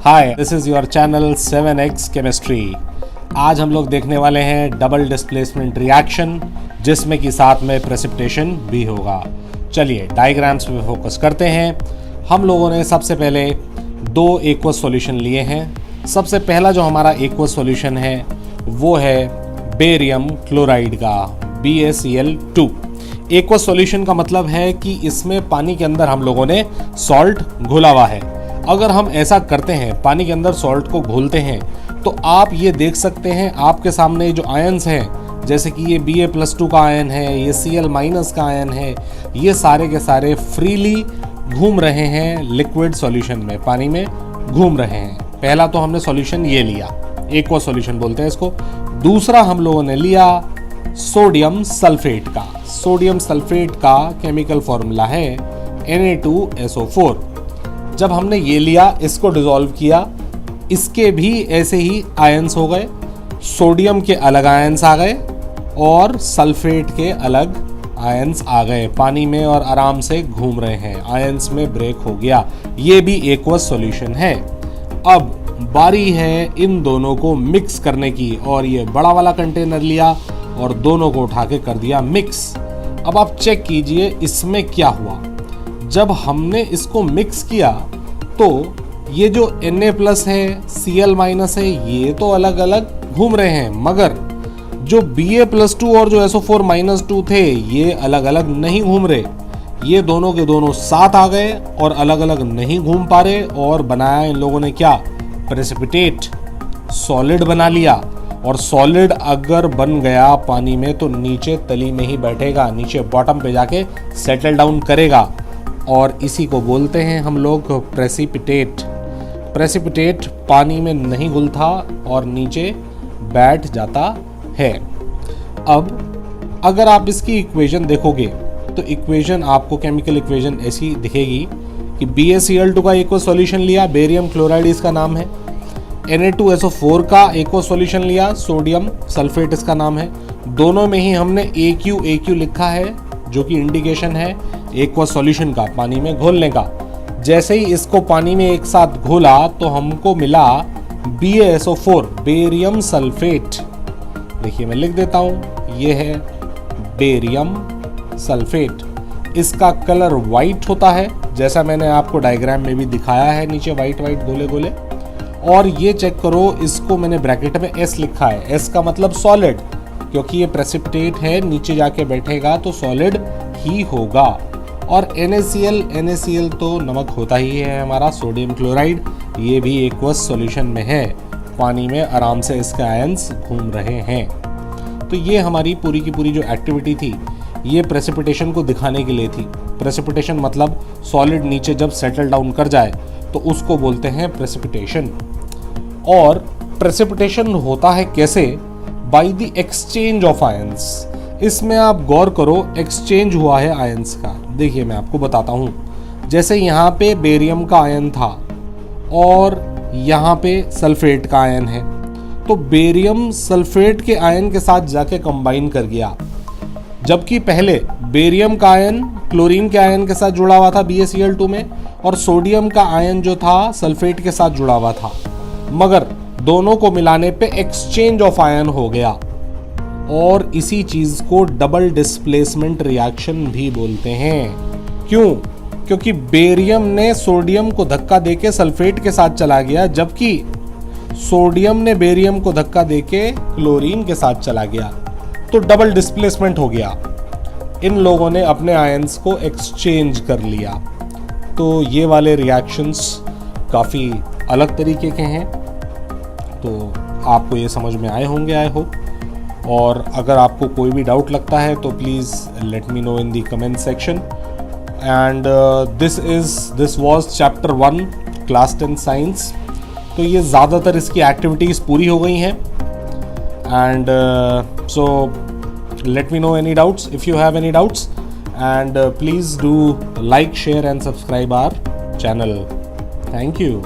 Hi, this is your channel 7x chemistry. आज हम लोग देखने वाले हैं डबल डिस्प्लेसमेंट रिएक्शन, जिसमें कि साथ में प्रेसिपिटेशन भी होगा। चलिए डायग्राम्स पे फोकस करते हैं। हम लोगों ने सबसे पहले दो एक्वस सॉल्यूशन लिए हैं। सबसे पहला जो हमारा एक्वस सॉल्यूशन है वो है बेरियम क्लोराइड का BaCl2। एक्वस सॉल्यूशन का मतलब है कि इसमें पानी के अंदर हम लोगों ने सॉल्ट घोला हुआ है। अगर हम ऐसा करते हैं, पानी के अंदर सॉल्ट को घोलते हैं, तो आप ये देख सकते हैं आपके सामने जो आयन्स हैं, जैसे कि ये Ba+2 का आयन है, ये Cl- का आयन है, ये सारे के सारे फ्रीली घूम रहे हैं लिक्विड सॉल्यूशन में, पानी में घूम रहे हैं। पहला तो हमने सॉल्यूशन ये लिया, एक्वस सॉल्यूशन बोलते हैं इसको। दूसरा हम लोगों ने लिया सोडियम सल्फेट का। सोडियम सल्फेट का केमिकल फॉर्मूला है Na2SO4। जब हमने ये लिया, इसको डिसॉल्व किया, इसके भी ऐसे ही आयंस हो गए। सोडियम के अलग आयंस आ गए और सल्फेट के अलग आयंस आ गए पानी में और आराम से घूम रहे हैं। आयंस में ब्रेक हो गया। ये भी एक्वस सॉल्यूशन है। अब बारी है इन दोनों को मिक्स करने की, और ये बड़ा वाला कंटेनर लिया और दोनों को उठा के कर दिया मिक्स। अब आप चेक कीजिए इसमें क्या हुआ। जब हमने इसको मिक्स किया तो ये जो Na+ है, Cl- है, ये तो अलग अलग घूम रहे हैं, मगर जो Ba+2 और जो SO4-2 थे, ये अलग अलग नहीं घूम रहे। ये दोनों के दोनों साथ आ गए और अलग अलग नहीं घूम पा रहे, और बनाया इन लोगों ने क्या, प्रेसिपिटेट, सॉलिड बना लिया। और सॉलिड अगर बन गया पानी में तो नीचे तली में ही बैठेगा, नीचे बॉटम पे जाके सेटल डाउन करेगा, और इसी को बोलते हैं हम लोग प्रेसिपिटेट। प्रेसिपिटेट पानी में नहीं घुलता और नीचे बैठ जाता है। अब अगर आप इसकी इक्वेशन देखोगे तो इक्वेशन आपको, केमिकल इक्वेशन ऐसी दिखेगी कि BaCl2 का एक्वस सॉल्यूशन लिया, बेरियम क्लोराइड इसका नाम है। Na2SO4 का एक्वस सॉल्यूशन लिया, सोडियम सल्फेट इसका नाम है। दोनों में ही हमने AQ लिखा है, जो कि इंडिकेशन है एक्वस सॉल्यूशन का, पानी में घोलने का। जैसे ही इसको पानी में एक साथ घोला तो हमको मिला BaSO4, बेरियम सल्फेट। देखिए मैं लिख देता हूँ, ये है बेरियम सल्फेट। इसका कलर वाइट होता है, जैसा मैंने आपको डायग्राम में भी दिखाया है, नीचे वाइट वाइट गोले गोले। और ये चेक करो, इसको मैंने ब्रैकेट में S लिखा है। S का मतलब सॉलिड, क्योंकि ये प्रेसिपिटेट है, नीचे जाके बैठेगा तो सॉलिड ही होगा। और NaCl तो नमक होता ही है हमारा, सोडियम क्लोराइड, ये भी एक्वस सॉल्यूशन में है, पानी में आराम से इसके आयंस घूम रहे हैं। तो ये हमारी पूरी की पूरी जो एक्टिविटी थी, ये प्रेसिपिटेशन को दिखाने के लिए थी। प्रेसिपिटेशन मतलब सॉलिड नीचे जब सेटल डाउन कर जाए तो उसको बोलते हैं प्रेसिपिटेशन। और प्रेसिपिटेशन होता है कैसे? By the exchange of ions. इसमें आप गौर करो, एक्सचेंज हुआ है आयंस का। देखिए मैं आपको बताता हूँ। जैसे यहाँ पे बेरियम का आयन था और यहाँ पे सल्फेट का आयन है, तो बेरियम सल्फेट के आयन के साथ जाके कंबाइन कर गया, जबकि पहले बेरियम का आयन क्लोरीन के आयन के साथ जुड़ा हुआ था BaCl2 में, और सोडियम का आयन जो था सल्फेट के साथ जुड़ा हुआ था। मगर दोनों को मिलाने पे एक्सचेंज ऑफ आयन हो गया, और इसी चीज को डबल डिस्प्लेसमेंट रिएक्शन भी बोलते हैं। क्यों? क्योंकि बेरियम ने सोडियम को धक्का देके सल्फेट के साथ चला गया, जबकि सोडियम ने बेरियम को धक्का देके क्लोरीन के साथ चला गया, तो डबल डिस्प्लेसमेंट हो गया। इन लोगों ने अपने आयंस को एक्सचेंज कर लिया। तो ये वाले रिएक्शंस काफ़ी अलग तरीके के हैं। तो आपको ये समझ में आए होंगे, आई होप। और अगर आपको कोई भी डाउट लगता है तो please let me know in the comment section. And this was chapter 1 class 10 science. तो ये ज़्यादातर इसकी एक्टिविटीज़ पूरी हो गई हैं। And so let me know any doubts if you have any doubts, and please do like, share and subscribe our channel. Thank you.